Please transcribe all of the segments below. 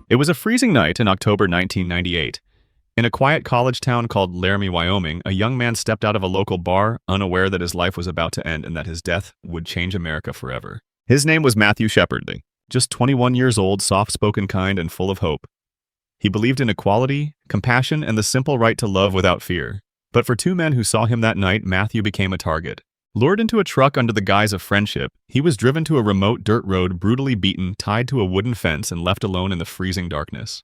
It was a freezing night in October 1998. In a quiet college town called Laramie, Wyoming, a young man stepped out of a local bar, unaware that his life was about to end and that his death would change America forever. His name was Matthew Shepard, just 21 years old, soft-spoken, kind, and full of hope. He believed in equality, compassion, and the simple right to love without fear. But for two men who saw him that night, Matthew became a target. Lured into a truck under the guise of friendship, he was driven to a remote dirt road, brutally beaten, tied to a wooden fence, and left alone in the freezing darkness.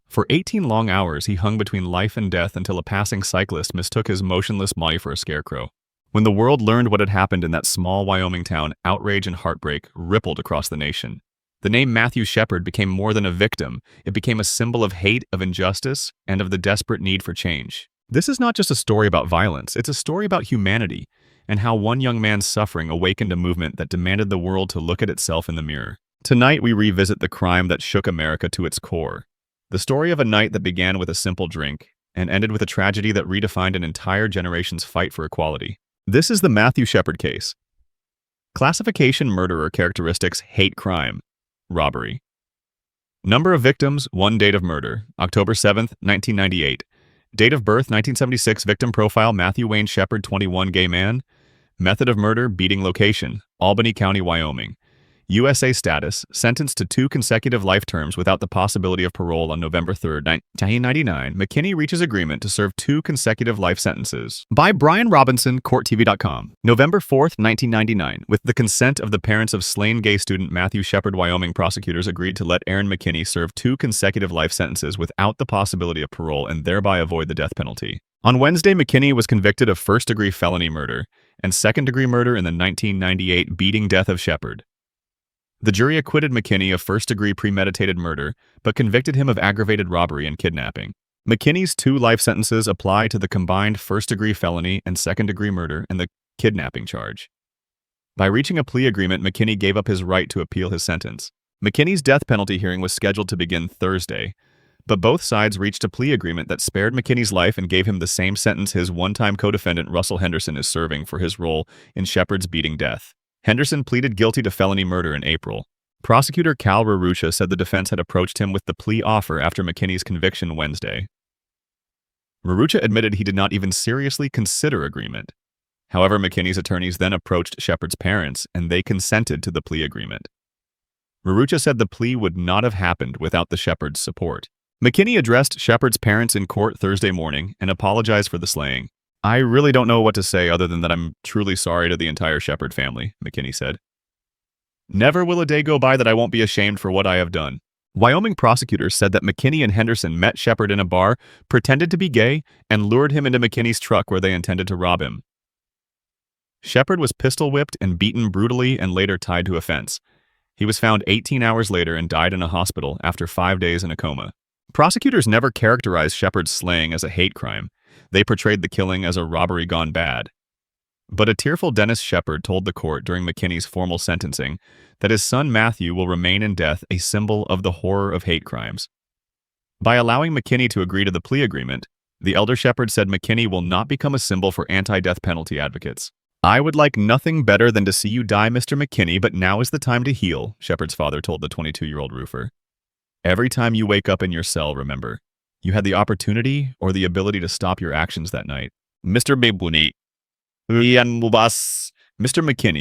For 18 long hours, he hung between life and death until a passing cyclist mistook his motionless body for a scarecrow. When the world learned what had happened in that small Wyoming town, outrage and heartbreak rippled across the nation. The name Matthew Shepard became more than a victim. It became a symbol of hate, of injustice, and of the desperate need for change. This is not just a story about violence, it's a story about humanity, and how one young man's suffering awakened a movement that demanded the world to look at itself in the mirror. Tonight, we revisit the crime that shook America to its core. The story of a night that began with a simple drink and ended with a tragedy that redefined an entire generation's fight for equality. This is the Matthew Shepard case. Classification: murderer. Characteristics: hate crime. Robbery. Number of victims: 1. Date of murder: October 7th, 1998. Date of birth: 1976. Victim profile: Matthew Wayne Shepard, 21, gay man. Method of murder: beating. Location: Albany County, Wyoming. USA status: sentenced to 2 consecutive life terms without the possibility of parole on November 3rd, 1999. McKinney reaches agreement to serve 2 consecutive life sentences. By Brian Robinson, CourtTV.com. November 4th, 1999. With the consent of the parents of slain gay student Matthew Shepard, Wyoming prosecutors agreed to let Aaron McKinney serve 2 consecutive life sentences without the possibility of parole and thereby avoid the death penalty. On Wednesday, McKinney was convicted of first-degree felony murder and second-degree murder in the 1998 beating death of Shepard. The jury acquitted McKinney of first-degree premeditated murder, but convicted him of aggravated robbery and kidnapping. McKinney's 2 life sentences apply to the combined first-degree felony and second-degree murder and the kidnapping charge. By reaching a plea agreement, McKinney gave up his right to appeal his sentence. McKinney's death penalty hearing was scheduled to begin Thursday, but both sides reached a plea agreement that spared McKinney's life and gave him the same sentence his one-time co-defendant Russell Henderson is serving for his role in Shepard's beating death. Henderson pleaded guilty to felony murder in April. Prosecutor Cal Rarucha said the defense had approached him with the plea offer after McKinney's conviction Wednesday. Rarucha admitted he did not even seriously consider agreement. However, McKinney's attorneys then approached Shepard's parents, and they consented to the plea agreement. Rarucha said the plea would not have happened without the Shepard's support. McKinney addressed Shepard's parents in court Thursday morning and apologized for the slaying. "I really don't know what to say other than that I'm truly sorry to the entire Shepard family," McKinney said. "Never will a day go by that I won't be ashamed for what I have done." Wyoming prosecutors said that McKinney and Henderson met Shepard in a bar, pretended to be gay, and lured him into McKinney's truck where they intended to rob him. Shepard was pistol-whipped and beaten brutally and later tied to a fence. He was found 18 hours later and died in a hospital after 5 days in a coma. Prosecutors never characterized Shepard's slaying as a hate crime. They portrayed the killing as a robbery gone bad. But a tearful Dennis Shepard told the court during McKinney's formal sentencing that his son Matthew will remain in death a symbol of the horror of hate crimes. By allowing McKinney to agree to the plea agreement, the elder Shepard said McKinney will not become a symbol for anti-death penalty advocates. "I would like nothing better than to see you die, Mr. McKinney, but now is the time to heal," Shepard's father told the 22-year-old roofer. "Every time you wake up in your cell, remember, you had the opportunity or the ability to stop your actions that night. Mr. McKinney,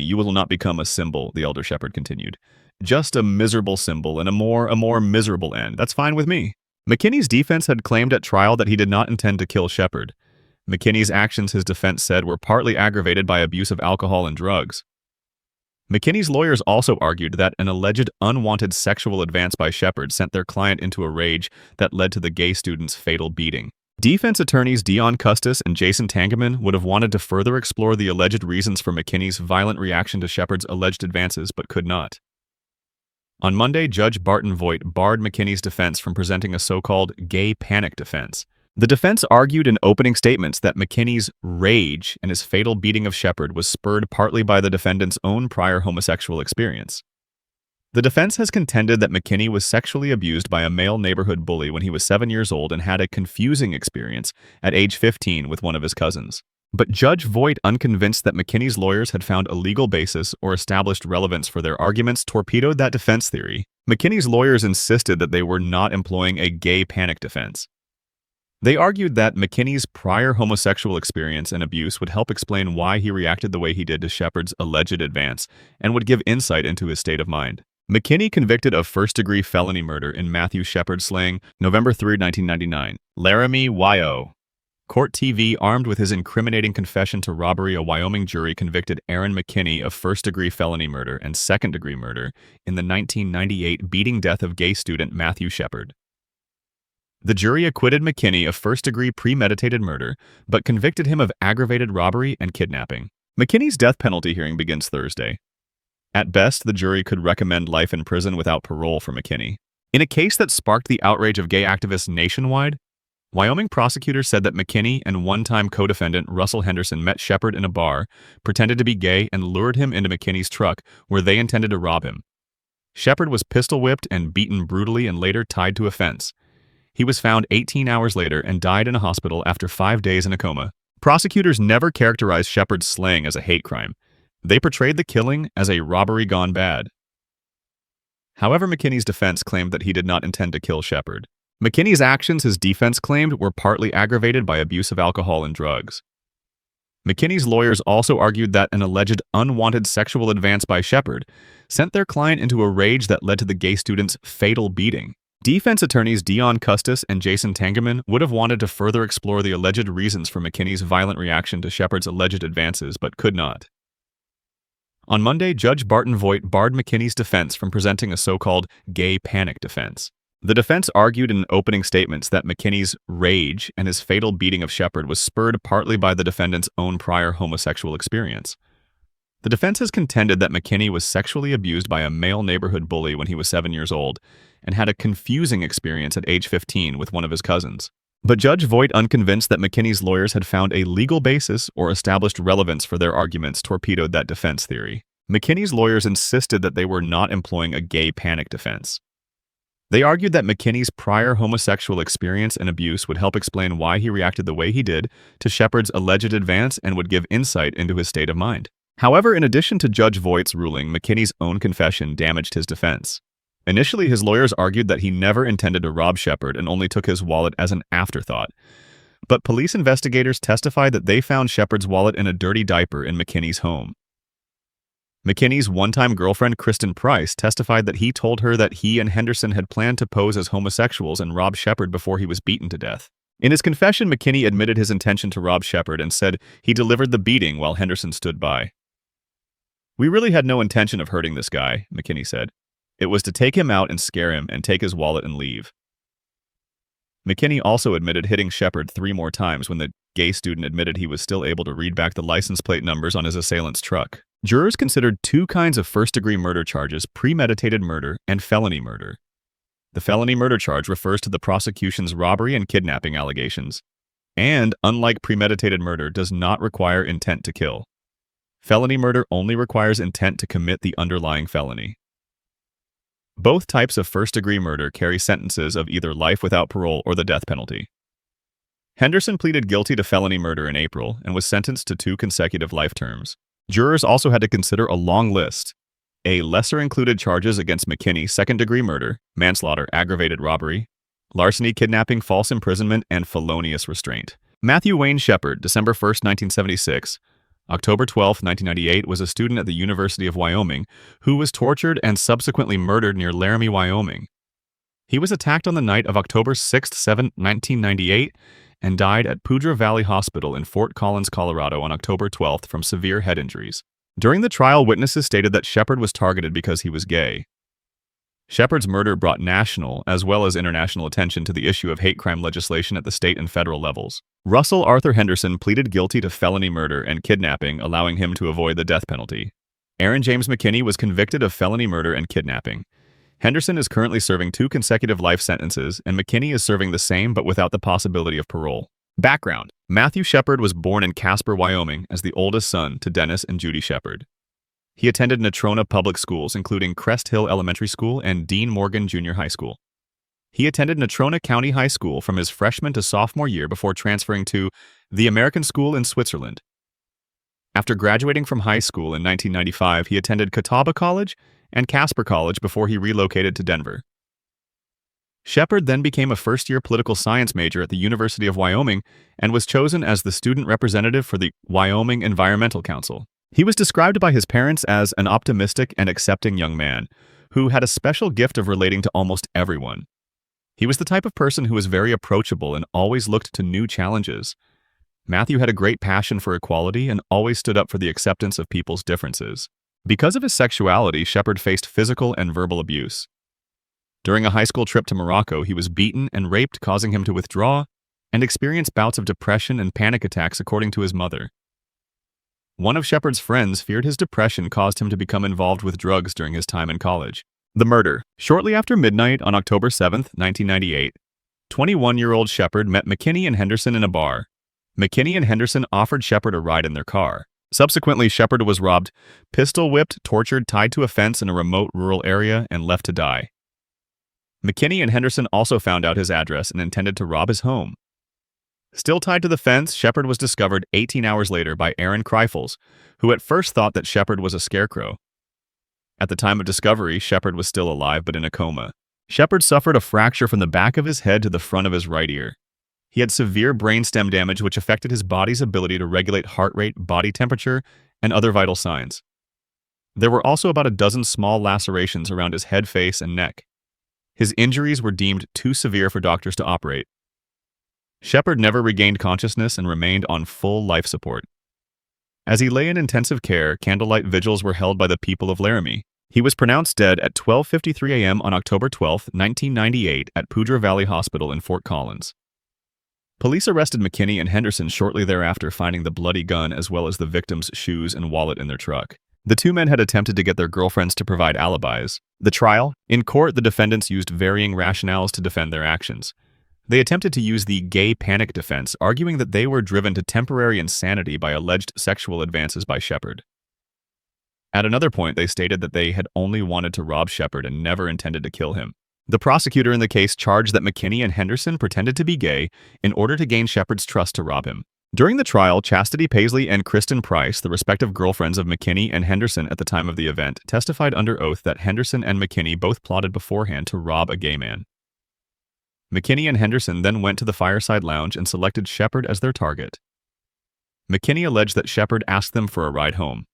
you will not become a symbol," the elder Shepard continued. "Just a miserable symbol and a more miserable end. That's fine with me." McKinney's defense had claimed at trial that he did not intend to kill Shepard. McKinney's actions, his defense said, were partly aggravated by abuse of alcohol and drugs. McKinney's lawyers also argued that an alleged unwanted sexual advance by Shepard sent their client into a rage that led to the gay student's fatal beating. Defense attorneys Dion Custis and Jason Tangeman would have wanted to further explore the alleged reasons for McKinney's violent reaction to Shepard's alleged advances, but could not. On Monday, Judge Barton Voigt barred McKinney's defense from presenting a so-called gay panic defense. The defense argued in opening statements that McKinney's rage and his fatal beating of Shepard was spurred partly by the defendant's own prior homosexual experience. The defense has contended that McKinney was sexually abused by a male neighborhood bully when he was 7 years old and had a confusing experience at age 15 with one of his cousins. But Judge Voigt, unconvinced that McKinney's lawyers had found a legal basis or established relevance for their arguments, torpedoed that defense theory. McKinney's lawyers insisted that they were not employing a gay panic defense. They argued that McKinney's prior homosexual experience and abuse would help explain why he reacted the way he did to Shepard's alleged advance and would give insight into his state of mind. McKinney, convicted of first-degree felony murder in Matthew Shepard slaying, November 3, 1999. Laramie, Wyo. Court TV. Armed with his incriminating confession to robbery, a Wyoming jury convicted Aaron McKinney of first-degree felony murder and second-degree murder in the 1998 beating death of gay student Matthew Shepard. The jury acquitted McKinney of first-degree premeditated murder, but convicted him of aggravated robbery and kidnapping. McKinney's death penalty hearing begins Thursday. At best, the jury could recommend life in prison without parole for McKinney. In a case that sparked the outrage of gay activists nationwide, Wyoming prosecutors said that McKinney and one-time co-defendant Russell Henderson met Shepard in a bar, pretended to be gay, and lured him into McKinney's truck, where they intended to rob him. Shepard was pistol-whipped and beaten brutally and later tied to a fence. He was found 18 hours later and died in a hospital after 5 days in a coma. Prosecutors never characterized Shepard's slaying as a hate crime. They portrayed the killing as a robbery gone bad. However, McKinney's defense claimed that he did not intend to kill Shepard. McKinney's actions, his defense claimed, were partly aggravated by abuse of alcohol and drugs. McKinney's lawyers also argued that an alleged unwanted sexual advance by Shepard sent their client into a rage that led to the gay student's fatal beating. Defense attorneys Dion Custis and Jason Tangerman would have wanted to further explore the alleged reasons for McKinney's violent reaction to Shepard's alleged advances, but could not. On Monday, Judge Barton Voigt barred McKinney's defense from presenting a so-called gay panic defense. The defense argued in opening statements that McKinney's rage and his fatal beating of Shepard was spurred partly by the defendant's own prior homosexual experience. The defense has contended that McKinney was sexually abused by a male neighborhood bully when he was 7 years old and had a confusing experience at age 15 with one of his cousins. But Judge Voigt, unconvinced that McKinney's lawyers had found a legal basis or established relevance for their arguments, torpedoed that defense theory. McKinney's lawyers insisted that they were not employing a gay panic defense. They argued that McKinney's prior homosexual experience and abuse would help explain why he reacted the way he did to Shepard's alleged advance and would give insight into his state of mind. However, in addition to Judge Voigt's ruling, McKinney's own confession damaged his defense. Initially, his lawyers argued that he never intended to rob Shepard and only took his wallet as an afterthought. But police investigators testified that they found Shepard's wallet in a dirty diaper in McKinney's home. McKinney's one-time girlfriend, Kristen Price, testified that he told her that he and Henderson had planned to pose as homosexuals and rob Shepard before he was beaten to death. In his confession, McKinney admitted his intention to rob Shepard and said he delivered the beating while Henderson stood by. "We really had no intention of hurting this guy," McKinney said. "It was to take him out and scare him and take his wallet and leave." McKinney also admitted hitting Shepard 3 more times when the gay student admitted he was still able to read back the license plate numbers on his assailant's truck. Jurors considered 2 kinds of first-degree murder charges: premeditated murder and felony murder. The felony murder charge refers to the prosecution's robbery and kidnapping allegations, and, unlike premeditated murder, does not require intent to kill. Felony murder only requires intent to commit the underlying felony. Both types of first-degree murder carry sentences of either life without parole or the death penalty. Henderson pleaded guilty to felony murder in April and was sentenced to 2 consecutive life terms. Jurors also had to consider a long list. Lesser-included charges against McKinney: second-degree murder, manslaughter, aggravated robbery, larceny, kidnapping, false imprisonment, and felonious restraint. Matthew Wayne Shepard, December 1, 1976, October 12, 1998, was a student at the University of Wyoming who was tortured and subsequently murdered near Laramie, Wyoming. He was attacked on the night of October 6-7, 1998, and died at Poudre Valley Hospital in Fort Collins, Colorado on October 12 from severe head injuries. During the trial, witnesses stated that Shepard was targeted because he was gay. Shepard's murder brought national as well as international attention to the issue of hate crime legislation at the state and federal levels. Russell Arthur Henderson pleaded guilty to felony murder and kidnapping, allowing him to avoid the death penalty. Aaron James McKinney was convicted of felony murder and kidnapping. Henderson is currently serving 2 consecutive life sentences, and McKinney is serving the same but without the possibility of parole. Background: Matthew Shepard was born in Casper, Wyoming, as the oldest son to Dennis and Judy Shepard. He attended Natrona Public Schools, including Crest Hill Elementary School and Dean Morgan Junior High School. He attended Natrona County High School from his freshman to sophomore year before transferring to the American School in Switzerland. After graduating from high school in 1995, he attended Catawba College and Casper College before he relocated to Denver. Shepard then became a first-year political science major at the University of Wyoming and was chosen as the student representative for the Wyoming Environmental Council. He was described by his parents as an optimistic and accepting young man who had a special gift of relating to almost everyone. He was the type of person who was very approachable and always looked to new challenges. Matthew had a great passion for equality and always stood up for the acceptance of people's differences. Because of his sexuality, Shepard faced physical and verbal abuse. During a high school trip to Morocco, he was beaten and raped, causing him to withdraw and experience bouts of depression and panic attacks, according to his mother. One of Shepard's friends feared his depression caused him to become involved with drugs during his time in college. The murder. Shortly after midnight on October 7, 1998, 21-year-old Shepard met McKinney and Henderson in a bar. McKinney and Henderson offered Shepard a ride in their car. Subsequently, Shepard was robbed, pistol-whipped, tortured, tied to a fence in a remote rural area, and left to die. McKinney and Henderson also found out his address and intended to rob his home. Still tied to the fence, Shepard was discovered 18 hours later by Aaron Kreifels, who at first thought that Shepard was a scarecrow. At the time of discovery, Shepard was still alive but in a coma. Shepard suffered a fracture from the back of his head to the front of his right ear. He had severe brainstem damage which affected his body's ability to regulate heart rate, body temperature, and other vital signs. There were also about a dozen small lacerations around his head, face, and neck. His injuries were deemed too severe for doctors to operate. Shepard never regained consciousness and remained on full life support. As he lay in intensive care, candlelight vigils were held by the people of Laramie. He was pronounced dead at 12:53 a.m. on October 12, 1998 at Poudre Valley Hospital in Fort Collins. Police arrested McKinney and Henderson shortly thereafter, finding the bloody gun as well as the victim's shoes and wallet in their truck. The two men had attempted to get their girlfriends to provide alibis. The trial. In court, the defendants used varying rationales to defend their actions. They attempted to use the gay panic defense, arguing that they were driven to temporary insanity by alleged sexual advances by Shepard. At another point, they stated that they had only wanted to rob Shepard and never intended to kill him. The prosecutor in the case charged that McKinney and Henderson pretended to be gay in order to gain Shepard's trust to rob him. During the trial, Chastity Paisley and Kristen Price, the respective girlfriends of McKinney and Henderson at the time of the event, testified under oath that Henderson and McKinney both plotted beforehand to rob a gay man. McKinney and Henderson then went to the Fireside Lounge and selected Shepard as their target. McKinney alleged that Shepard asked them for a ride home.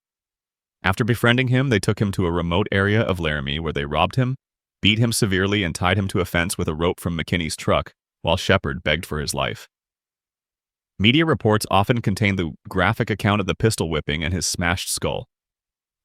After befriending him, they took him to a remote area of Laramie where they robbed him, beat him severely, and tied him to a fence with a rope from McKinney's truck, while Shepard begged for his life. Media reports often contain the graphic account of the pistol whipping and his smashed skull.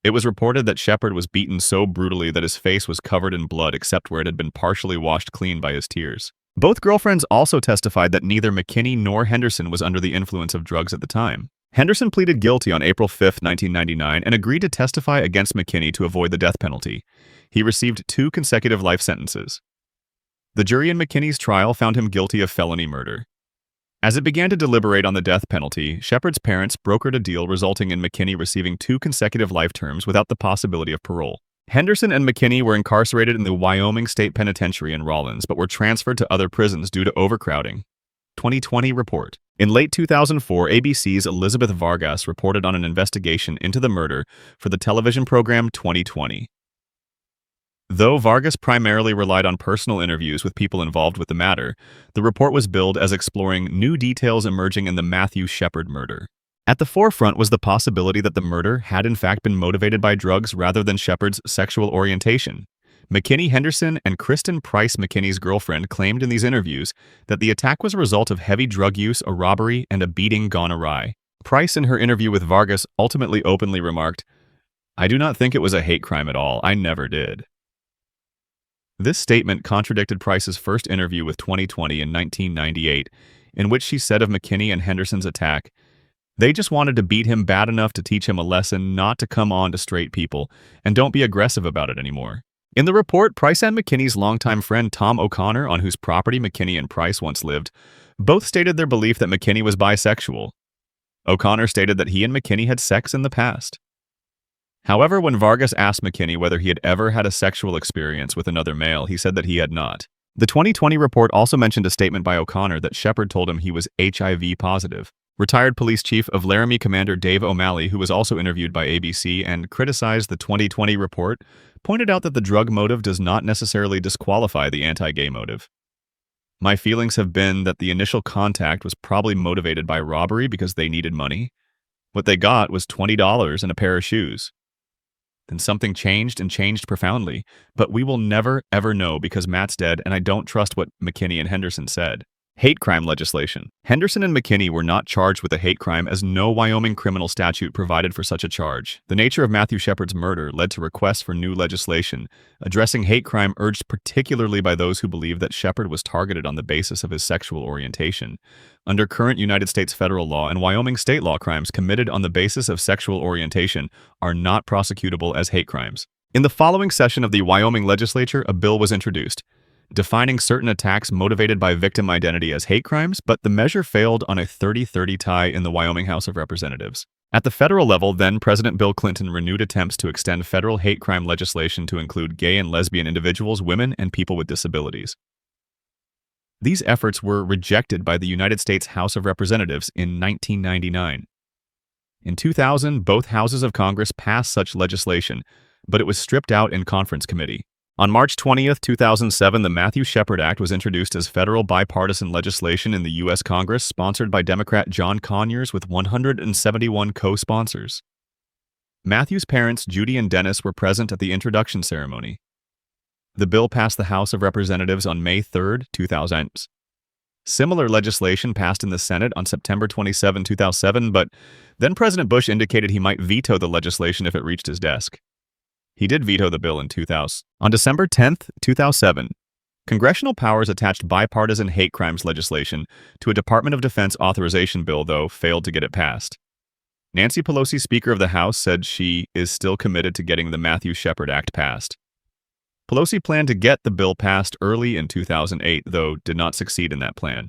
It was reported that Shepard was beaten so brutally that his face was covered in blood except where it had been partially washed clean by his tears. Both girlfriends also testified that neither McKinney nor Henderson was under the influence of drugs at the time. Henderson pleaded guilty on April 5, 1999, and agreed to testify against McKinney to avoid the death penalty. He received 2 consecutive life sentences. The jury in McKinney's trial found him guilty of felony murder. As it began to deliberate on the death penalty, Shepard's parents brokered a deal resulting in McKinney receiving 2 consecutive life terms without the possibility of parole. Henderson and McKinney were incarcerated in the Wyoming State Penitentiary in Rawlins, but were transferred to other prisons due to overcrowding. 2020 report. In late 2004, ABC's Elizabeth Vargas reported on an investigation into the murder for the television program 2020. Though Vargas primarily relied on personal interviews with people involved with the matter, the report was billed as exploring new details emerging in the Matthew Shepard murder. At the forefront was the possibility that the murder had in fact been motivated by drugs rather than Shepard's sexual orientation. McKinney Henderson and Kristen Price, McKinney's girlfriend, claimed in these interviews that the attack was a result of heavy drug use, a robbery, and a beating gone awry. Price, in her interview with Vargas, ultimately openly remarked, "I do not think it was a hate crime at all. I never did." This statement contradicted Price's first interview with 2020 in 1998, in which she said of McKinney and Henderson's attack, "They just wanted to beat him bad enough to teach him a lesson not to come on to straight people, and don't be aggressive about it anymore." In the report, Price and McKinney's longtime friend Tom O'Connor, on whose property McKinney and Price once lived, both stated their belief that McKinney was bisexual. O'Connor stated that he and McKinney had sex in the past. However, when Vargas asked McKinney whether he had ever had a sexual experience with another male, he said that he had not. The 2020 report also mentioned a statement by O'Connor that Shepard told him he was HIV positive. Retired police chief of Laramie Commander Dave O'Malley, who was also interviewed by ABC and criticized the 2020 report, pointed out that the drug motive does not necessarily disqualify the anti-gay motive. My feelings have been that the initial contact was probably motivated by robbery because they needed money. What they got was $20 and a pair of shoes. Then something changed and changed profoundly, but we will never, ever know because Matt's dead and I don't trust what McKinney and Henderson said. Hate crime legislation. Henderson and McKinney were not charged with a hate crime as no Wyoming criminal statute provided for such a charge. The nature of Matthew Shepard's murder led to requests for new legislation addressing hate crime, urged particularly by those who believe that Shepard was targeted on the basis of his sexual orientation. Under current United States federal law and Wyoming state law, crimes committed on the basis of sexual orientation are not prosecutable as hate crimes. In the following session of the Wyoming legislature, a bill was introduced defining certain attacks motivated by victim identity as hate crimes, but the measure failed on a 30-30 tie in the Wyoming House of Representatives. At the federal level, then President Bill Clinton renewed attempts to extend federal hate crime legislation to include gay and lesbian individuals, women, and people with disabilities. These efforts were rejected by the United States House of Representatives in 1999. In 2000, both houses of Congress passed such legislation, but it was stripped out in conference committee. On March 20, 2007, the Matthew Shepard Act was introduced as federal bipartisan legislation in the U.S. Congress, sponsored by Democrat John Conyers with 171 co-sponsors. Matthew's parents, Judy and Dennis, were present at the introduction ceremony. The bill passed the House of Representatives on May 3, 2000. Similar legislation passed in the Senate on September 27, 2007, but then President Bush indicated he might veto the legislation if it reached his desk. He did veto the bill in 2000. On December 10, 2007, congressional powers attached bipartisan hate crimes legislation to a Department of Defense authorization bill, though failed to get it passed. Nancy Pelosi, Speaker of the House, said she is still committed to getting the Matthew Shepard Act passed. Pelosi planned to get the bill passed early in 2008, though did not succeed in that plan.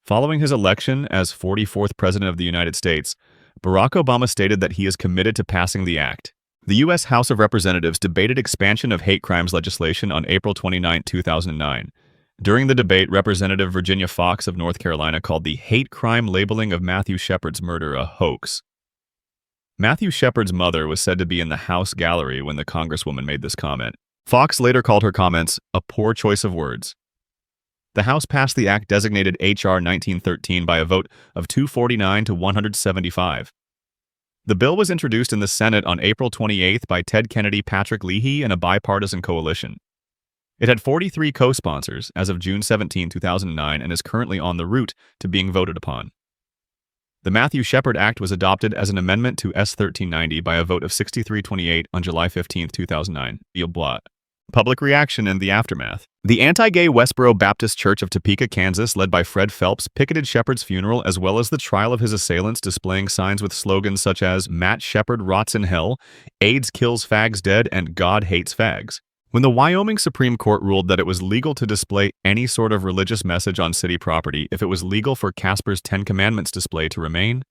Following his election as 44th President of the United States, Barack Obama stated that he is committed to passing the act. The U.S. House of Representatives debated expansion of hate crimes legislation on April 29, 2009. During the debate, Representative Virginia Foxx of North Carolina called the hate crime labeling of Matthew Shepard's murder a hoax. Matthew Shepard's mother was said to be in the House gallery when the Congresswoman made this comment. Foxx later called her comments a poor choice of words. The House passed the act designated H.R. 1913 by a vote of 249 to 175. The bill was introduced in the Senate on April 28 by Ted Kennedy, Patrick Leahy, and a bipartisan coalition. It had 43 co-sponsors as of June 17, 2009, and is currently on the route to being voted upon. The Matthew Shepard Act was adopted as an amendment to S. 1390 by a vote of 63-28 on July 15, 2009. Public reaction and the aftermath. The anti-gay Westboro Baptist Church of Topeka, Kansas, led by Fred Phelps, picketed Shepard's funeral as well as the trial of his assailants, displaying signs with slogans such as "Matt Shepard rots in hell," "AIDS kills fags dead," and "God hates fags." When the Wyoming Supreme Court ruled that it was legal to display any sort of religious message on city property if it was legal for Casper's Ten Commandments display to remain,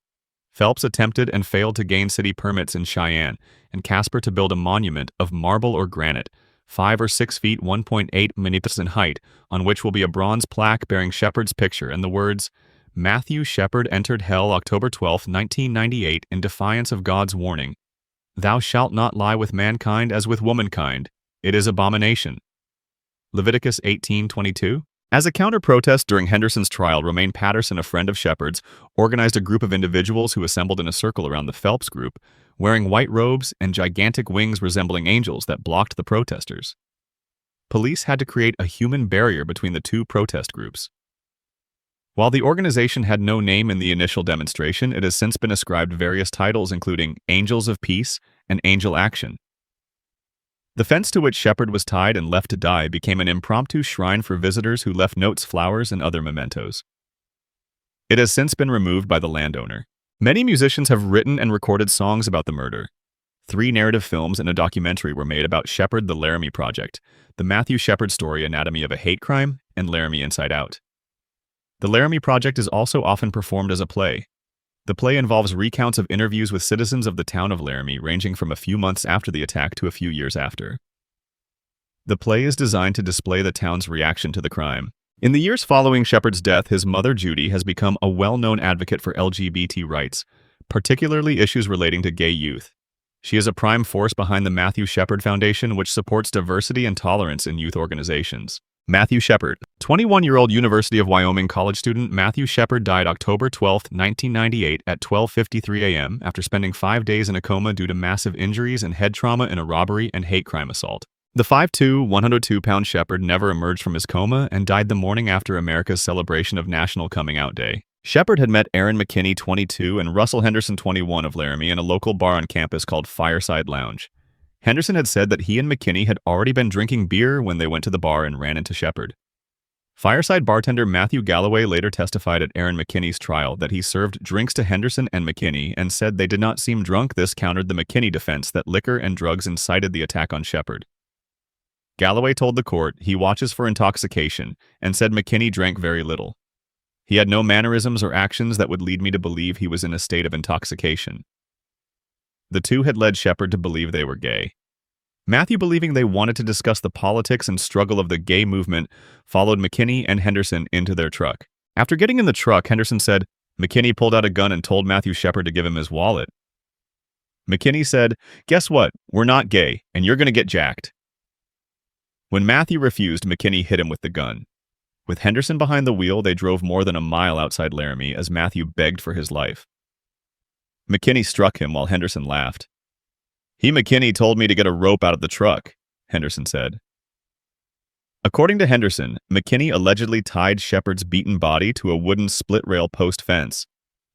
Phelps attempted and failed to gain city permits in Cheyenne and Casper to build a monument of marble or granite, 5 or 6 feet 1.8 meters in height, on which will be a bronze plaque bearing Shepard's picture and the words, "Matthew Shepard entered hell October 12, 1998 in defiance of God's warning. Thou shalt not lie with mankind as with womankind. It is abomination." Leviticus 18:22. As a counter-protest during Henderson's trial, Romaine Patterson, a friend of Shepard's, organized a group of individuals who assembled in a circle around the Phelps group, wearing white robes and gigantic wings resembling angels that blocked the protesters. Police had to create a human barrier between the two protest groups. While the organization had no name in the initial demonstration, it has since been ascribed various titles including Angels of Peace and Angel Action. The fence to which Shepard was tied and left to die became an impromptu shrine for visitors who left notes, flowers, and other mementos. It has since been removed by the landowner. Many musicians have written and recorded songs about the murder. 3 narrative films and a documentary were made about Shepard, the Laramie Project, the Matthew Shepard story, Anatomy of a Hate Crime, and Laramie Inside Out. The Laramie Project is also often performed as a play. The play involves recounts of interviews with citizens of the town of Laramie, ranging from a few months after the attack to a few years after. The play is designed to display the town's reaction to the crime. In the years following Shepard's death, his mother, Judy, has become a well-known advocate for LGBT rights, particularly issues relating to gay youth. She is a prime force behind the Matthew Shepard Foundation, which supports diversity and tolerance in youth organizations. Matthew Shepard. 21-year-old University of Wyoming college student Matthew Shepard died October 12, 1998 at 12:53 a.m. after spending 5 days in a coma due to massive injuries and head trauma in a robbery and hate crime assault. The 5'2", 102-pound Shepard never emerged from his coma and died the morning after America's celebration of National Coming Out Day. Shepard had met Aaron McKinney, 22, and Russell Henderson, 21, of Laramie in a local bar on campus called Fireside Lounge. Henderson had said that he and McKinney had already been drinking beer when they went to the bar and ran into Shepard. Fireside bartender Matthew Galloway later testified at Aaron McKinney's trial that he served drinks to Henderson and McKinney and said they did not seem drunk. This countered the McKinney defense that liquor and drugs incited the attack on Shepard. Galloway told the court he watches for intoxication and said McKinney drank very little. He had no mannerisms or actions that would lead me to believe he was in a state of intoxication. The two had led Shepard to believe they were gay. Matthew, believing they wanted to discuss the politics and struggle of the gay movement, followed McKinney and Henderson into their truck. After getting in the truck, Henderson said McKinney pulled out a gun and told Matthew Shepard to give him his wallet. McKinney said, "Guess what? We're not gay, and you're going to get jacked." When Matthew refused, McKinney hit him with the gun. With Henderson behind the wheel, they drove more than a mile outside Laramie as Matthew begged for his life. McKinney struck him while Henderson laughed. McKinney told me to get a rope out of the truck," Henderson said. According to Henderson, McKinney allegedly tied Shepard's beaten body to a wooden split-rail post fence,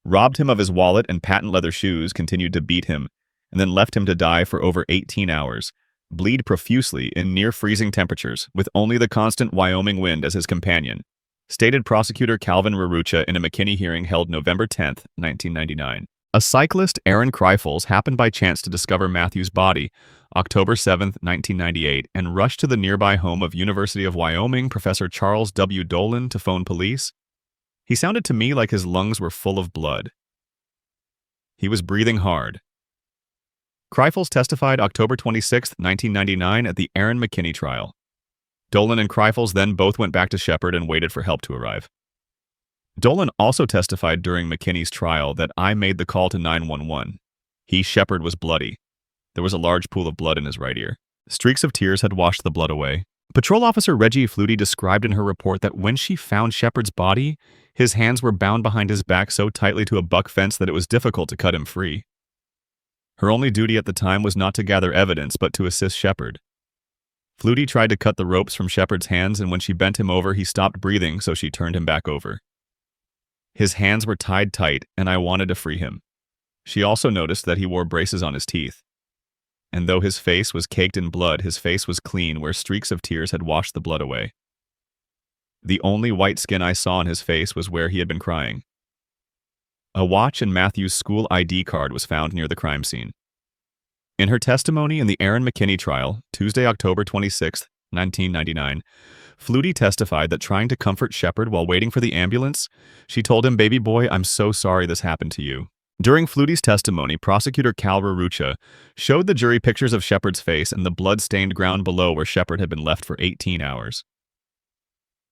robbed him of his wallet and patent leather shoes, continued to beat him, and then left him to die for over 18 hours, bleed profusely in near-freezing temperatures with only the constant Wyoming wind as his companion, stated prosecutor Calvin Rarucha in a McKinney hearing held November 10, 1999. A cyclist, Aaron Kreifels, happened by chance to discover Matthew's body October 7, 1998, and rushed to the nearby home of University of Wyoming Professor Charles W. Dolan to phone police. He sounded to me like his lungs were full of blood. He was breathing hard. Kreifels testified October 26, 1999 at the Aaron McKinney trial. Dolan and Kreifels then both went back to Shepard and waited for help to arrive. Dolan also testified during McKinney's trial that I made the call to 911. Shepard, was bloody. There was a large pool of blood in his right ear. Streaks of tears had washed the blood away. Patrol Officer Reggie Flutie described in her report that when she found Shepard's body, his hands were bound behind his back so tightly to a buck fence that it was difficult to cut him free. Her only duty at the time was not to gather evidence, but to assist Shepard. Flutie tried to cut the ropes from Shepard's hands, and when she bent him over, he stopped breathing, so she turned him back over. His hands were tied tight, and I wanted to free him. She also noticed that he wore braces on his teeth. And though his face was caked in blood, his face was clean where streaks of tears had washed the blood away. The only white skin I saw on his face was where he had been crying. A watch and Matthew's school ID card was found near the crime scene. In her testimony in the Aaron McKinney trial, Tuesday, October 26, 1999, Flutie testified that trying to comfort Shepard while waiting for the ambulance, she told him, "Baby boy, I'm so sorry this happened to you." During Flutie's testimony, prosecutor Cal Rarucha showed the jury pictures of Shepard's face and the blood-stained ground below where Shepard had been left for 18 hours.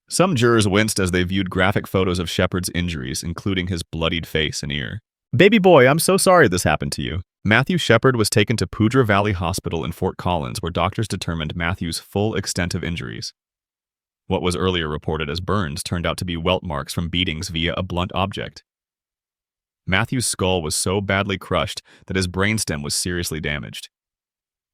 Some jurors winced as they viewed graphic photos of Shepard's injuries, including his bloodied face and ear. "Baby boy, I'm so sorry this happened to you." Matthew Shepard was taken to Poudre Valley Hospital in Fort Collins, where doctors determined Matthew's full extent of injuries. What was earlier reported as burns turned out to be welt marks from beatings via a blunt object. Matthew's skull was so badly crushed that his brainstem was seriously damaged,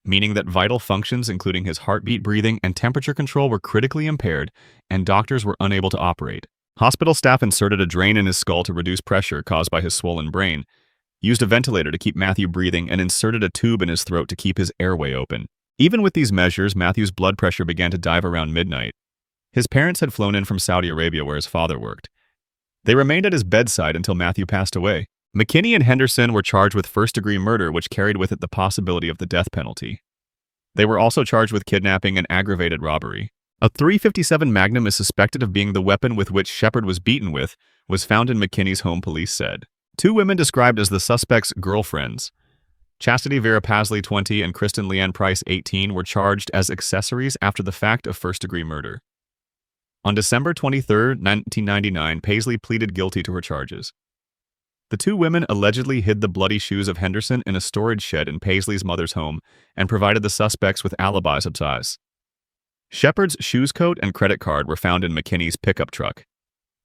meaning that vital functions, including his heartbeat, breathing, and temperature control, were critically impaired, and doctors were unable to operate. Hospital staff inserted a drain in his skull to reduce pressure caused by his swollen brain, used a ventilator to keep Matthew breathing, and inserted a tube in his throat to keep his airway open. Even with these measures, Matthew's blood pressure began to dive around midnight. His parents had flown in from Saudi Arabia where his father worked. They remained at his bedside until Matthew passed away. McKinney and Henderson were charged with first-degree murder, which carried with it the possibility of the death penalty. They were also charged with kidnapping and aggravated robbery. A .357 Magnum is suspected of being the weapon with which Shepard was beaten with, was found in McKinney's home, police said. Two women described as the suspects' girlfriends, Chastity Vera Pasley, 20, and Kristen Leanne Price, 18, were charged as accessories after the fact of first-degree murder. On December 23, 1999, Paisley pleaded guilty to her charges. The two women allegedly hid the bloody shoes of Henderson in a storage shed in Paisley's mother's home and provided the suspects with alibis. Shepard's shoes coat and credit card were found in McKinney's pickup truck.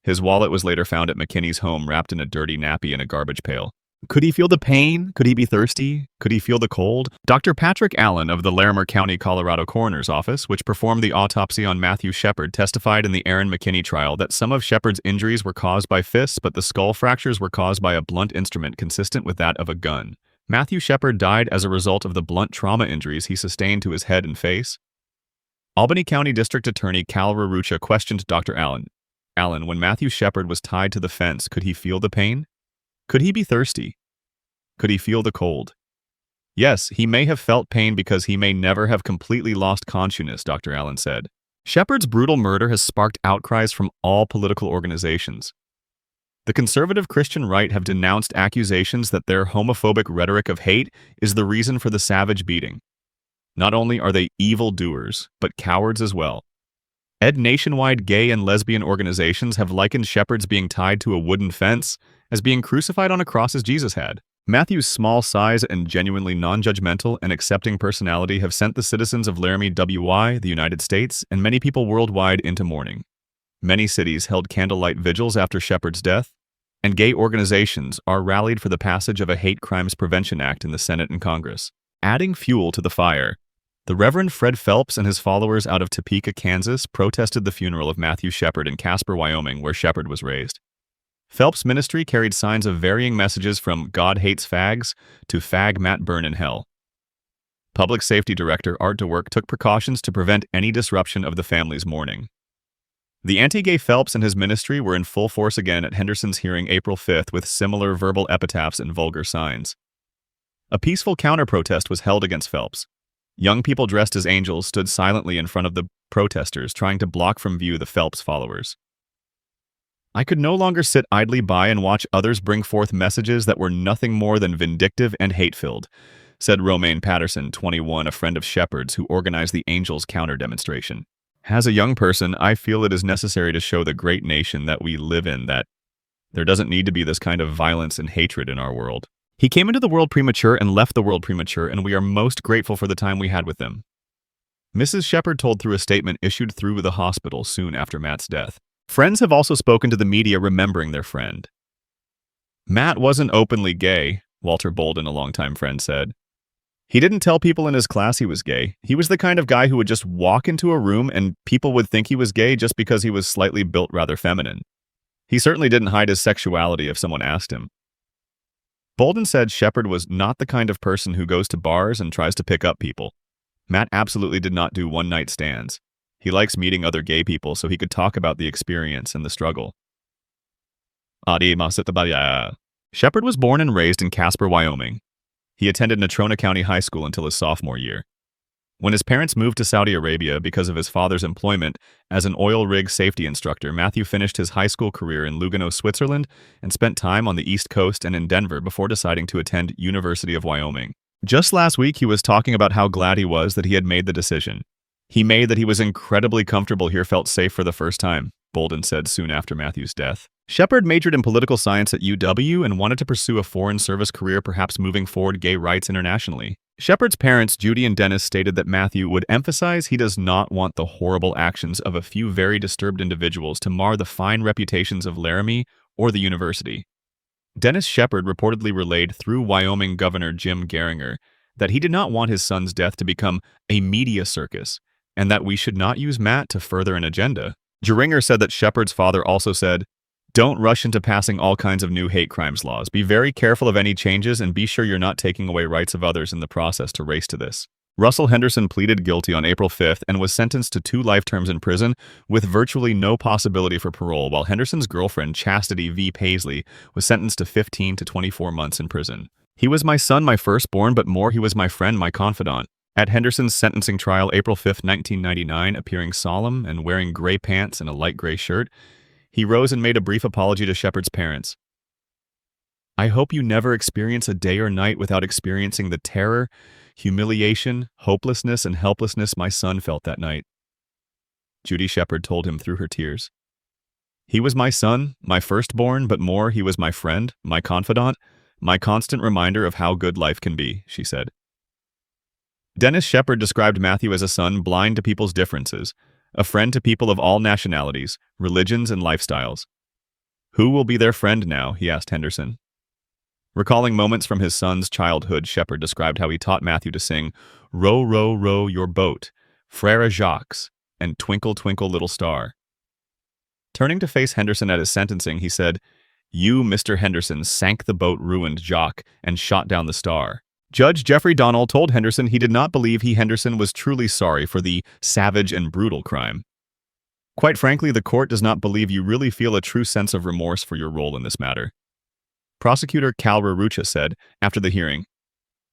His wallet was later found at McKinney's home wrapped in a dirty nappy in a garbage pail. Could he feel the pain? Could he be thirsty? Could he feel the cold? Dr. Patrick Allen of the Larimer County, Colorado Coroner's Office, which performed the autopsy on Matthew Shepard, testified in the Aaron McKinney trial that some of Shepard's injuries were caused by fists, but the skull fractures were caused by a blunt instrument consistent with that of a gun. Matthew Shepard died as a result of the blunt trauma injuries he sustained to his head and face. Albany County District Attorney Cal Rarucha questioned Dr. Allen. Allen, when Matthew Shepard was tied to the fence, could he feel the pain? Could he be thirsty? Could he feel the cold? Yes, he may have felt pain because he may never have completely lost consciousness, Dr. Allen said. Shepard's brutal murder has sparked outcries from all political organizations. The conservative Christian right have denounced accusations that their homophobic rhetoric of hate is the reason for the savage beating. Not only are they evildoers, but cowards as well. Nationwide gay and lesbian organizations have likened Shepard's being tied to a wooden fence as being crucified on a cross as Jesus had. Matthew's small size and genuinely non-judgmental and accepting personality have sent the citizens of Laramie, WY, the United States, and many people worldwide into mourning. Many cities held candlelight vigils after Shepard's death, and gay organizations are rallied for the passage of a Hate Crimes Prevention Act in the Senate and Congress. Adding fuel to the fire, the Reverend Fred Phelps and his followers out of Topeka, Kansas, protested the funeral of Matthew Shepard in Casper, Wyoming, where Shepard was raised. Phelps' ministry carried signs of varying messages from "God hates fags" to "Fag Matt burn in hell." Public Safety Director Art DeWerck took precautions to prevent any disruption of the family's mourning. The anti-gay Phelps and his ministry were in full force again at Henderson's hearing April 5th with similar verbal epitaphs and vulgar signs. A peaceful counter-protest was held against Phelps. Young people dressed as angels stood silently in front of the protesters, trying to block from view the Phelps followers. I could no longer sit idly by and watch others bring forth messages that were nothing more than vindictive and hate-filled, said Romaine Patterson, 21, a friend of Shepard's who organized the Angels counter-demonstration. As a young person, I feel it is necessary to show the great nation that we live in that there doesn't need to be this kind of violence and hatred in our world. He came into the world premature and left the world premature, and we are most grateful for the time we had with him. Mrs. Shepard told through a statement issued through the hospital soon after Matt's death. Friends have also spoken to the media remembering their friend. Matt wasn't openly gay, Walter Bolden, a longtime friend, said. He didn't tell people in his class he was gay. He was the kind of guy who would just walk into a room and people would think he was gay just because he was slightly built rather feminine. He certainly didn't hide his sexuality if someone asked him. Bolden said Shepard was not the kind of person who goes to bars and tries to pick up people. Matt absolutely did not do one-night stands. He likes meeting other gay people so he could talk about the experience and the struggle. Shepard was born and raised in Casper, Wyoming. He attended Natrona County High School until his sophomore year. When his parents moved to Saudi Arabia because of his father's employment as an oil rig safety instructor, Matthew finished his high school career in Lugano, Switzerland, and spent time on the East Coast and in Denver before deciding to attend University of Wyoming. Just last week, he was talking about how glad he was that he had made the decision. He made that he was incredibly comfortable here, felt safe for the first time, Bolden said soon after Matthew's death. Shepard majored in political science at UW and wanted to pursue a foreign service career, perhaps moving forward gay rights internationally. Shepard's parents, Judy and Dennis, stated that Matthew would emphasize he does not want the horrible actions of a few very disturbed individuals to mar the fine reputations of Laramie or the university. Dennis Shepard reportedly relayed through Wyoming Governor Jim Geringer that he did not want his son's death to become a media circus and that we should not use Matt to further an agenda. Geringer said that Shepard's father also said, "Don't rush into passing all kinds of new hate crimes laws. Be very careful of any changes and be sure you're not taking away rights of others in the process to race to this." Russell Henderson pleaded guilty on April 5th and was sentenced to 2 life terms in prison with virtually no possibility for parole, while Henderson's girlfriend, Chastity V. Paisley, was sentenced to 15 to 24 months in prison. "He was my son, my firstborn, but more he was my friend, my confidant." At Henderson's sentencing trial April 5, 1999, appearing solemn and wearing gray pants and a light gray shirt, he rose and made a brief apology to Shepard's parents. I hope you never experience a day or night without experiencing the terror, humiliation, hopelessness, and helplessness my son felt that night. Judy Shepard told him through her tears. He was my son, my firstborn, but more, he was my friend, my confidant, my constant reminder of how good life can be, she said. Dennis Shepard described Matthew as a son blind to people's differences, a friend to people of all nationalities, religions, and lifestyles. Who will be their friend now? He asked Henderson. Recalling moments from his son's childhood, Shepard described how he taught Matthew to sing "Row, row, row your boat," "Frere Jacques," and "Twinkle, twinkle, little star." Turning to face Henderson at his sentencing, he said, "You, Mr. Henderson, sank the boat, ruined Jacques, and shot down the star." Judge Jeffrey Donnell told Henderson he did not believe Henderson was truly sorry for the savage and brutal crime. Quite frankly, the court does not believe you really feel a true sense of remorse for your role in this matter. Prosecutor Cal Rarucha said, after the hearing,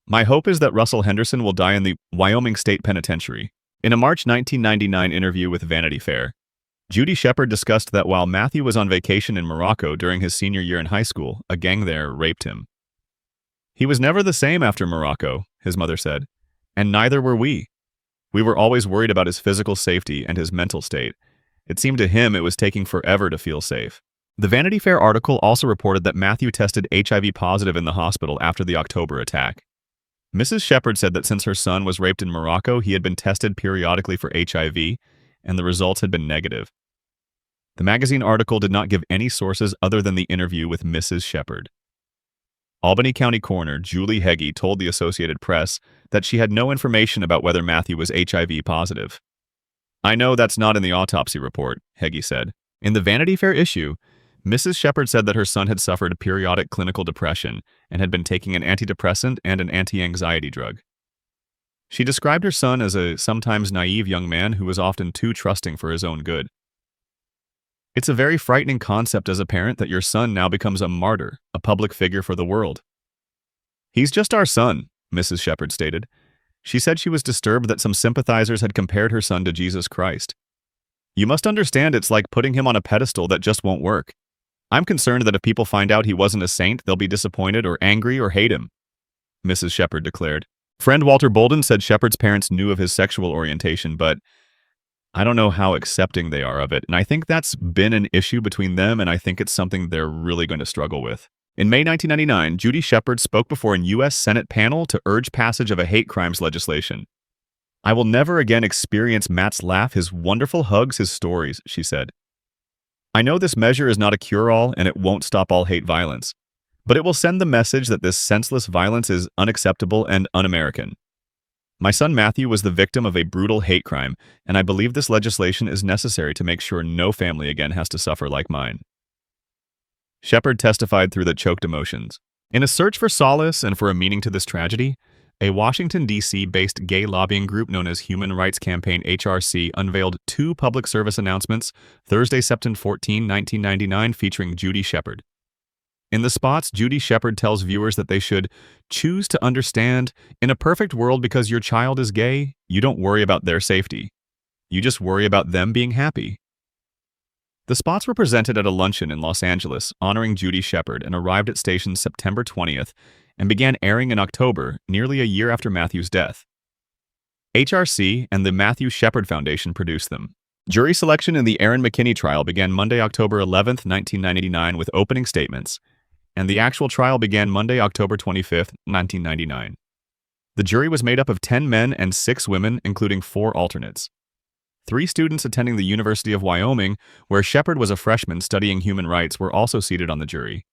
"My hope is that Russell Henderson will die in the Wyoming State Penitentiary." In a March 1999 interview with Vanity Fair, Judy Shepard discussed that while Matthew was on vacation in Morocco during his senior year in high school, a gang there raped him. "He was never the same after Morocco," his mother said, "and neither were we. We were always worried about his physical safety and his mental state. It seemed to him it was taking forever to feel safe." The Vanity Fair article also reported that Matthew tested HIV positive in the hospital after the October attack. Mrs. Shepard said that since her son was raped in Morocco, he had been tested periodically for HIV, and the results had been negative. The magazine article did not give any sources other than the interview with Mrs. Shepard. Albany County Coroner Julie Heggie told the Associated Press that she had no information about whether Matthew was HIV positive. "I know that's not in the autopsy report," Heggie said. In the Vanity Fair issue, Mrs. Shepard said that her son had suffered periodic clinical depression and had been taking an antidepressant and an anti-anxiety drug. She described her son as a sometimes naive young man who was often too trusting for his own good. "It's a very frightening concept as a parent that your son now becomes a martyr, a public figure for the world." "He's just our son," Mrs. Shepard stated. She said she was disturbed that some sympathizers had compared her son to Jesus Christ. "You must understand it's like putting him on a pedestal that just won't work. I'm concerned that if people find out he wasn't a saint, they'll be disappointed or angry or hate him," Mrs. Shepard declared. Friend Walter Bolden said Shepard's parents knew of his sexual orientation, but I don't know how accepting they are of it, and I think that's been an issue between them, and I think it's something they're really going to struggle with. In May 1999, Judy Shepard spoke before a U.S. Senate panel to urge passage of a hate crimes legislation. "I will never again experience Matt's laugh, his wonderful hugs, his stories," she said. "I know this measure is not a cure-all, and it won't stop all hate violence, but it will send the message that this senseless violence is unacceptable and un-American. My son Matthew was the victim of a brutal hate crime, and I believe this legislation is necessary to make sure no family again has to suffer like mine." Shepard testified through the choked emotions. In a search for solace and for a meaning to this tragedy, a Washington, D.C.-based gay lobbying group known as Human Rights Campaign HRC unveiled 2 public service announcements Thursday, September 14, 1999, featuring Judy Shepard. In the spots, Judy Shepard tells viewers that they should choose to understand, in a perfect world, because your child is gay, you don't worry about their safety. You just worry about them being happy. The spots were presented at a luncheon in Los Angeles honoring Judy Shepard and arrived at stations September 20th and began airing in October, nearly a year after Matthew's death. HRC and the Matthew Shepard Foundation produced them. Jury selection in the Aaron McKinney trial began Monday, October 11, 1999, with opening statements, and the actual trial began Monday, October 25, 1999. The jury was made up of 10 men and 6 women, including 4 alternates. 3 students attending the University of Wyoming, where Shepard was a freshman studying human rights, were also seated on the jury.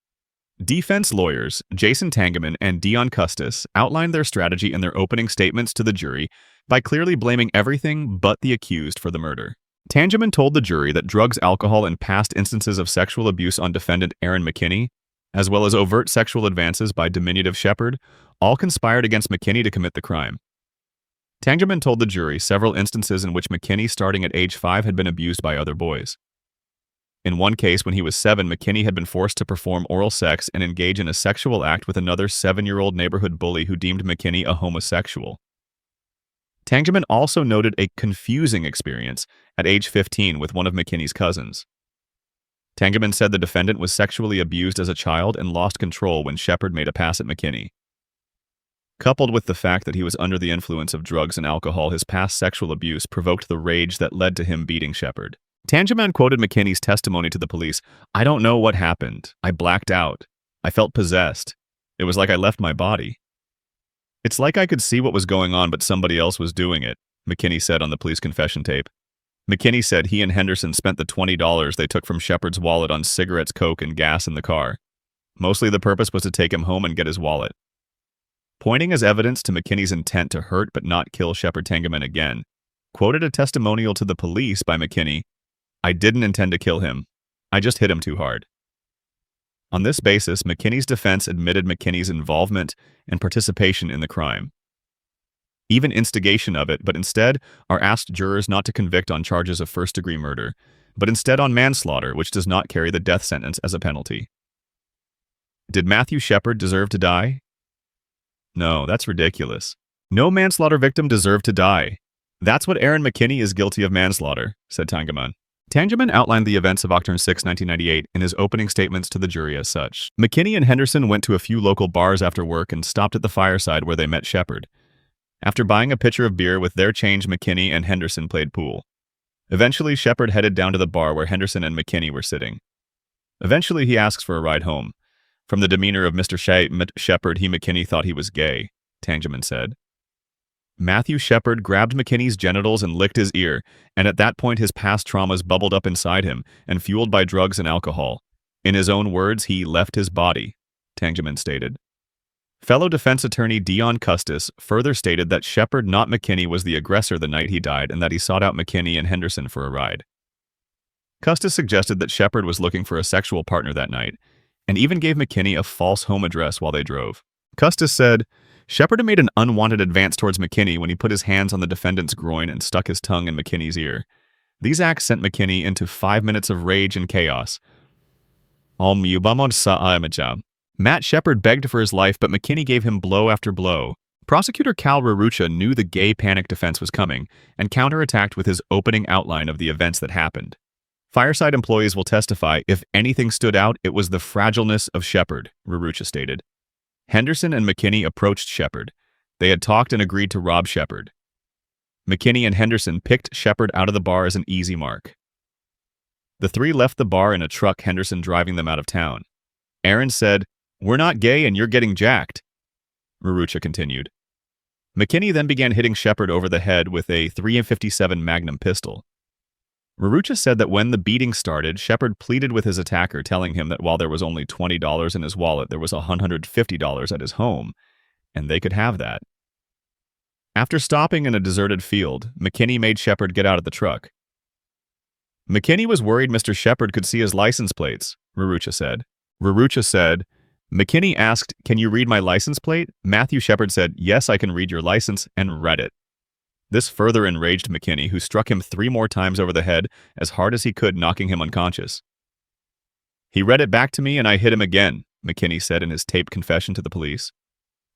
Defense lawyers Jason Tangeman and Dion Custis outlined their strategy in their opening statements to the jury by clearly blaming everything but the accused for the murder. Tangeman told the jury that drugs, alcohol, and past instances of sexual abuse on defendant Aaron McKinney, as well as overt sexual advances by diminutive Shepard, all conspired against McKinney to commit the crime. Tangeman told the jury several instances in which McKinney, starting at age 5, had been abused by other boys. In one case, when he was 7, McKinney had been forced to perform oral sex and engage in a sexual act with another 7-year-old neighborhood bully who deemed McKinney a homosexual. Tangeman also noted a confusing experience at age 15 with one of McKinney's cousins. Tangeman said the defendant was sexually abused as a child and lost control when Shepard made a pass at McKinney. Coupled with the fact that he was under the influence of drugs and alcohol, his past sexual abuse provoked the rage that led to him beating Shepard. Tangeman quoted McKinney's testimony to the police. "I don't know what happened. I blacked out. I felt possessed. It was like I left my body. It's like I could see what was going on, but somebody else was doing it," McKinney said on the police confession tape. McKinney said he and Henderson spent the $20 they took from Shepard's wallet on cigarettes, coke, and gas in the car. Mostly the purpose was to take him home and get his wallet. Pointing as evidence to McKinney's intent to hurt but not kill Shepard, Tangeman again quoted a testimonial to the police by McKinney. "I didn't intend to kill him. I just hit him too hard." On this basis, McKinney's defense admitted McKinney's involvement and participation in the crime, even instigation of it, but instead are asked jurors not to convict on charges of first-degree murder, but instead on manslaughter, which does not carry the death sentence as a penalty. Did Matthew Shepard deserve to die? No, that's ridiculous. No manslaughter victim deserved to die. That's what Aaron McKinney is guilty of manslaughter, said Tangeman. Tangeman outlined the events of October 6, 1998 in his opening statements to the jury as such. McKinney and Henderson went to a few local bars after work and stopped at the fireside where they met Shepard. After buying a pitcher of beer with their change, McKinney and Henderson played pool. Eventually, Shepard headed down to the bar where Henderson and McKinney were sitting. Eventually, he asks for a ride home. From the demeanor of Mr. Shepard, McKinney thought he was gay, Tangeman said. Matthew Shepard grabbed McKinney's genitals and licked his ear, and at that point his past traumas bubbled up inside him, and fueled by drugs and alcohol. In his own words, he left his body, Tangeman stated. Fellow defense attorney Dion Custis further stated that Shepard, not McKinney, was the aggressor the night he died and that he sought out McKinney and Henderson for a ride. Custis suggested that Shepard was looking for a sexual partner that night, and even gave McKinney a false home address while they drove. Custis said, Shepard made an unwanted advance towards McKinney when he put his hands on the defendant's groin and stuck his tongue in McKinney's ear. These acts sent McKinney into 5 minutes of rage and chaos. Matt Shepard begged for his life, but McKinney gave him blow after blow. Prosecutor Cal Rarucha knew the gay panic defense was coming and counterattacked with his opening outline of the events that happened. Fireside employees will testify if anything stood out, it was the fragileness of Shepard, Rarucha stated. Henderson and McKinney approached Shepard. They had talked and agreed to rob Shepard. McKinney and Henderson picked Shepard out of the bar as an easy mark. The three left the bar in a truck, Henderson driving them out of town. Aaron said, "We're not gay and you're getting jacked," Rarucha continued. McKinney then began hitting Shepard over the head with a .357 Magnum pistol. Rarucha said that when the beating started, Shepard pleaded with his attacker, telling him that while there was only $20 in his wallet, there was $150 at his home, and they could have that. After stopping in a deserted field, McKinney made Shepard get out of the truck. McKinney was worried Mr. Shepard could see his license plates, Rarucha said. Rarucha said, McKinney asked, "Can you read my license plate?" Matthew Shepard said, "Yes, I can read your license," and read it. This further enraged McKinney, who struck him 3 more times over the head as hard as he could, knocking him unconscious. "He read it back to me and I hit him again," McKinney said in his taped confession to the police.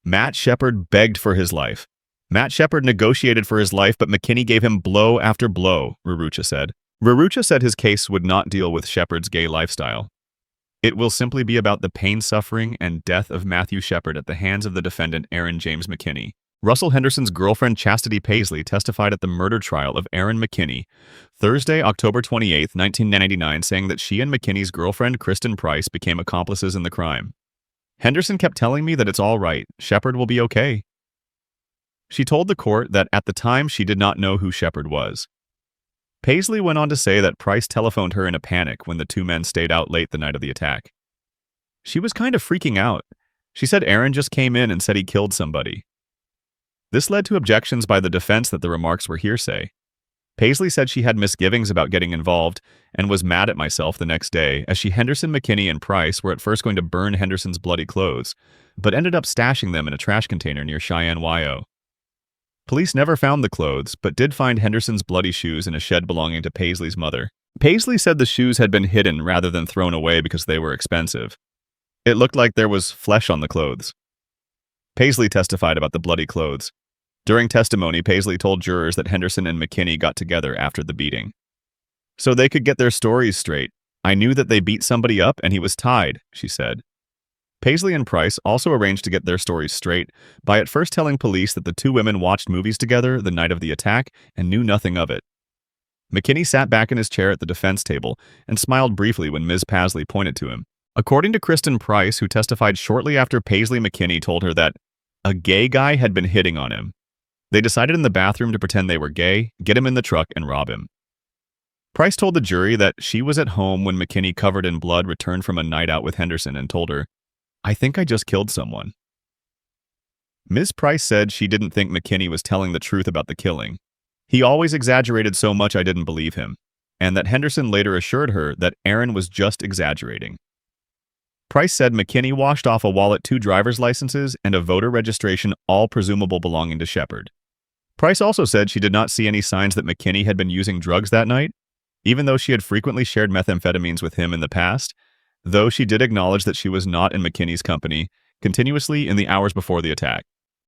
Matt Shepard begged for his life. Matt Shepard negotiated for his life, but McKinney gave him blow after blow, Rarucha said. Rarucha said his case would not deal with Shepard's gay lifestyle. It will simply be about the pain, suffering, and death of Matthew Shepard at the hands of the defendant, Aaron James McKinney. Russell Henderson's girlfriend, Chastity Paisley, testified at the murder trial of Aaron McKinney, Thursday, October 28, 1999, saying that she and McKinney's girlfriend, Kristen Price, became accomplices in the crime. Henderson kept telling me that it's all right, Shepard will be okay. She told the court that at the time she did not know who Shepard was. Paisley went on to say that Price telephoned her in a panic when the 2 men stayed out late the night of the attack. She was kind of freaking out. She said Aaron just came in and said he killed somebody. This led to objections by the defense that the remarks were hearsay. Paisley said she had misgivings about getting involved and was mad at myself the next day, as Henderson, McKinney, and Price were at first going to burn Henderson's bloody clothes, but ended up stashing them in a trash container near Cheyenne, Wyoming. Police never found the clothes, but did find Henderson's bloody shoes in a shed belonging to Paisley's mother. Paisley said the shoes had been hidden rather than thrown away because they were expensive. It looked like there was flesh on the clothes. Paisley testified about the bloody clothes. During testimony, Paisley told jurors that Henderson and McKinney got together after the beating. So they could get their stories straight. I knew that they beat somebody up and he was tied, she said. Paisley and Price also arranged to get their stories straight by at first telling police that the two women watched movies together the night of the attack and knew nothing of it. McKinney sat back in his chair at the defense table and smiled briefly when Ms. Paisley pointed to him. According to Kristen Price, who testified shortly after Paisley McKinney told her that a gay guy had been hitting on him, they decided in the bathroom to pretend they were gay, get him in the truck, and rob him. Price told the jury that she was at home when McKinney, covered in blood, returned from a night out with Henderson and told her, "I think I just killed someone." Ms. Price said she didn't think McKinney was telling the truth about the killing. "He always exaggerated so much I didn't believe him," and that Henderson later assured her that Aaron was just exaggerating. Price said McKinney washed off a wallet, 2 driver's licenses, and a voter registration, all presumable belonging to Shepard. Price also said she did not see any signs that McKinney had been using drugs that night, even though she had frequently shared methamphetamines with him in the past, though she did acknowledge that she was not in McKinney's company continuously in the hours before the attack.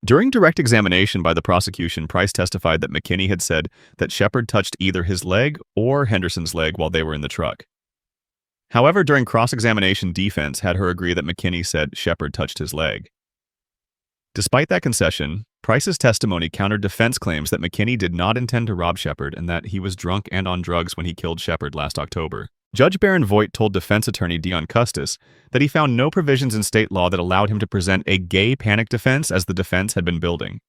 During direct examination by the prosecution, Price testified that McKinney had said that Shepard touched either his leg or Henderson's leg while they were in the truck. However, during cross-examination, defense had her agree that McKinney said Shepard touched his leg. Despite that concession, Price's testimony countered defense claims that McKinney did not intend to rob Shepard and that he was drunk and on drugs when he killed Shepard last October. Judge Baron Voigt told defense attorney Dion Custis that he found no provisions in state law that allowed him to present a gay panic defense as the defense had been building.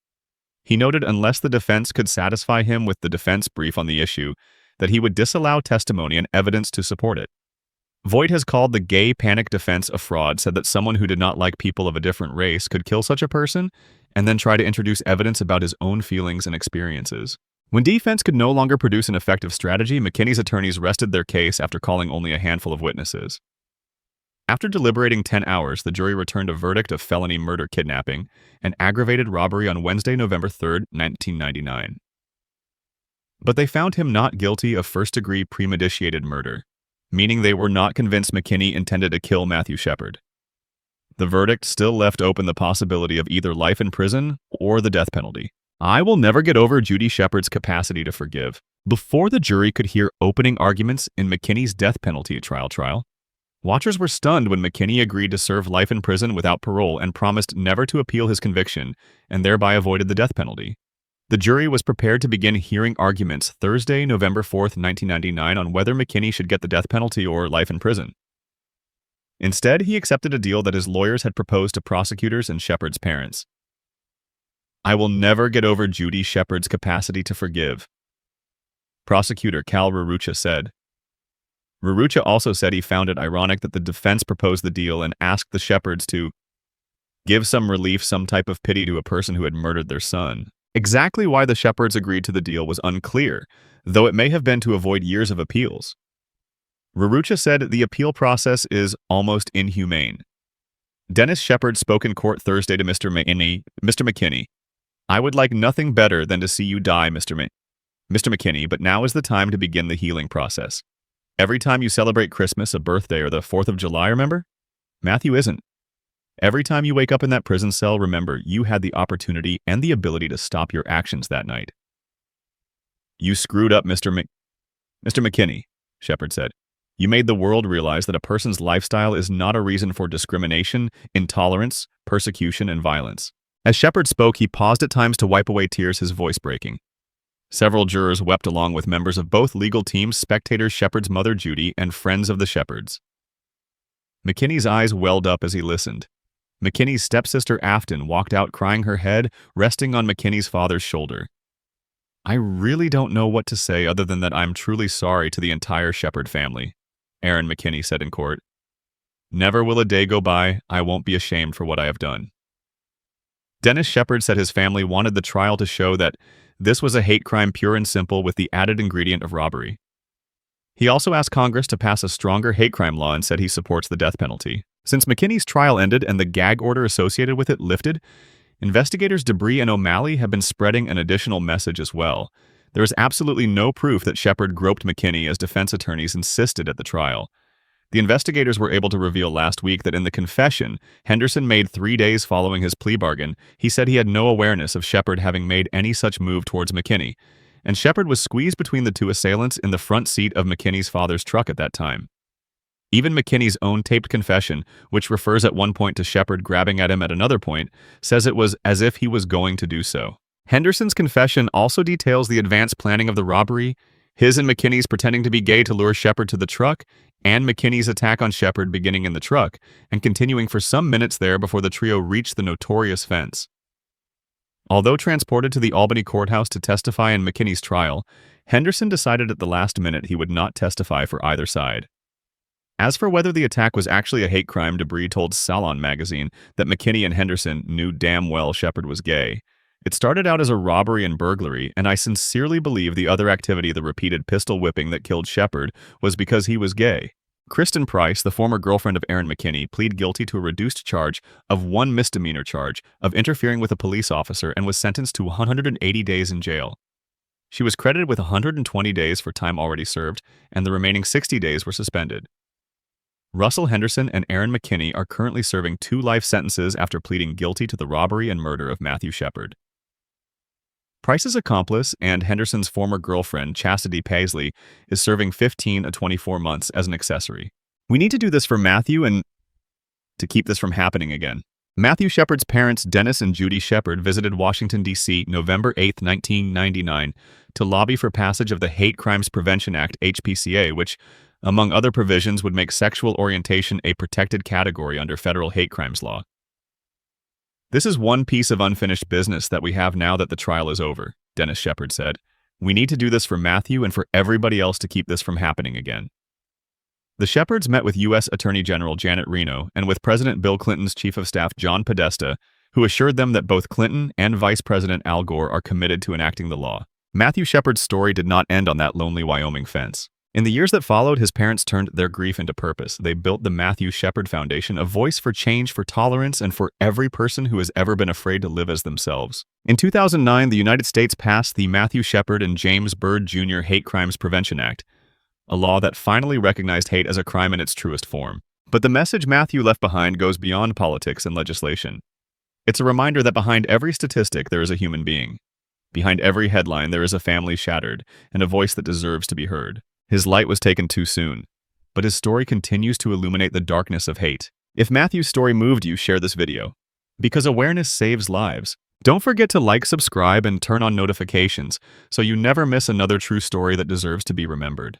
He noted unless the defense could satisfy him with the defense brief on the issue, that he would disallow testimony and evidence to support it. Voigt has called the gay panic defense a fraud, said that someone who did not like people of a different race could kill such a person and then try to introduce evidence about his own feelings and experiences. When defense could no longer produce an effective strategy, McKinney's attorneys rested their case after calling only a handful of witnesses. After deliberating 10 hours, the jury returned a verdict of felony murder kidnapping and aggravated robbery on Wednesday, November 3, 1999. But they found him not guilty of first-degree premeditated murder, meaning they were not convinced McKinney intended to kill Matthew Shepard. The verdict still left open the possibility of either life in prison or the death penalty. I will never get over Judy Shepard's capacity to forgive. Before the jury could hear opening arguments in McKinney's death penalty trial, watchers were stunned when McKinney agreed to serve life in prison without parole and promised never to appeal his conviction and thereby avoided the death penalty. The jury was prepared to begin hearing arguments Thursday, November 4, 1999 on whether McKinney should get the death penalty or life in prison. Instead, he accepted a deal that his lawyers had proposed to prosecutors and Shepard's parents. I will never get over Judy Shepard's capacity to forgive, prosecutor Cal Rarucha said. Rarucha also said he found it ironic that the defense proposed the deal and asked the Shepards to give some relief, some type of pity to a person who had murdered their son. Exactly why the Shepards agreed to the deal was unclear, though it may have been to avoid years of appeals. Rarucha said the appeal process is almost inhumane. Dennis Shepard spoke in court Thursday to Mr. McKinney. I would like nothing better than to see you die, Mr. McKinney, but now is the time to begin the healing process. Every time you celebrate Christmas, a birthday, or the 4th of July, remember? Matthew isn't. Every time you wake up in that prison cell, remember you had the opportunity and the ability to stop your actions that night. You screwed up, Mr. McKinney, Shepard said. You made the world realize that a person's lifestyle is not a reason for discrimination, intolerance, persecution, and violence. As Shepard spoke, he paused at times to wipe away tears, his voice breaking. Several jurors wept along with members of both legal teams, spectators, Shepard's mother Judy, and friends of the Shepards. McKinney's eyes welled up as he listened. McKinney's stepsister Afton walked out crying, her head resting on McKinney's father's shoulder. I really don't know what to say other than that I'm truly sorry to the entire Shepard family, Aaron McKinney said in court. Never will a day go by I won't be ashamed for what I have done. Dennis Shepard said his family wanted the trial to show that this was a hate crime pure and simple with the added ingredient of robbery. He also asked Congress to pass a stronger hate crime law and said he supports the death penalty. Since McKinney's trial ended and the gag order associated with it lifted, investigators Debris and O'Malley have been spreading an additional message as well. There is absolutely no proof that Shepard groped McKinney as defense attorneys insisted at the trial. The investigators were able to reveal last week that in the confession Henderson made 3 days following his plea bargain, he said he had no awareness of Shepard having made any such move towards McKinney, and Shepard was squeezed between the two assailants in the front seat of McKinney's father's truck at that time. Even McKinney's own taped confession, which refers at one point to Shepard grabbing at him at another point, says it was as if he was going to do so. Henderson's confession also details the advanced planning of the robbery, his and McKinney's pretending to be gay to lure Shepard to the truck, and McKinney's attack on Shepard beginning in the truck and continuing for some minutes there before the trio reached the notorious fence. Although transported to the Albany courthouse to testify in McKinney's trial, Henderson decided at the last minute he would not testify for either side. As for whether the attack was actually a hate crime, Debris told Salon magazine that McKinney and Henderson knew damn well Shepard was gay. It started out as a robbery and burglary, and I sincerely believe the other activity, the repeated pistol whipping that killed Shepard, was because he was gay. Kristen Price, the former girlfriend of Aaron McKinney, pleaded guilty to a reduced charge of one misdemeanor charge of interfering with a police officer and was sentenced to 180 days in jail. She was credited with 120 days for time already served, and the remaining 60 days were suspended. Russell Henderson and Aaron McKinney are currently serving 2 life sentences after pleading guilty to the robbery and murder of Matthew Shepard. Price's accomplice and Henderson's former girlfriend, Chastity Paisley, is serving 15 to 24 months as an accessory. We need to do this for Matthew and to keep this from happening again. Matthew Shepard's parents, Dennis and Judy Shepard, visited Washington, D.C. November 8, 1999, to lobby for passage of the Hate Crimes Prevention Act, HPCA, which, among other provisions, would make sexual orientation a protected category under federal hate crimes law. "This is one piece of unfinished business that we have now that the trial is over," Dennis Shepard said. "We need to do this for Matthew and for everybody else to keep this from happening again." The Shepards met with U.S. Attorney General Janet Reno and with President Bill Clinton's Chief of Staff John Podesta, who assured them that both Clinton and Vice President Al Gore are committed to enacting the law. Matthew Shepard's story did not end on that lonely Wyoming fence. In the years that followed, his parents turned their grief into purpose. They built the Matthew Shepard Foundation, a voice for change, for tolerance, and for every person who has ever been afraid to live as themselves. In 2009, the United States passed the Matthew Shepard and James Byrd Jr. Hate Crimes Prevention Act, a law that finally recognized hate as a crime in its truest form. But the message Matthew left behind goes beyond politics and legislation. It's a reminder that behind every statistic there is a human being. Behind every headline there is a family shattered and a voice that deserves to be heard. His light was taken too soon, but his story continues to illuminate the darkness of hate. If Matthew's story moved you, share this video, because awareness saves lives. Don't forget to like, subscribe, and turn on notifications so you never miss another true story that deserves to be remembered.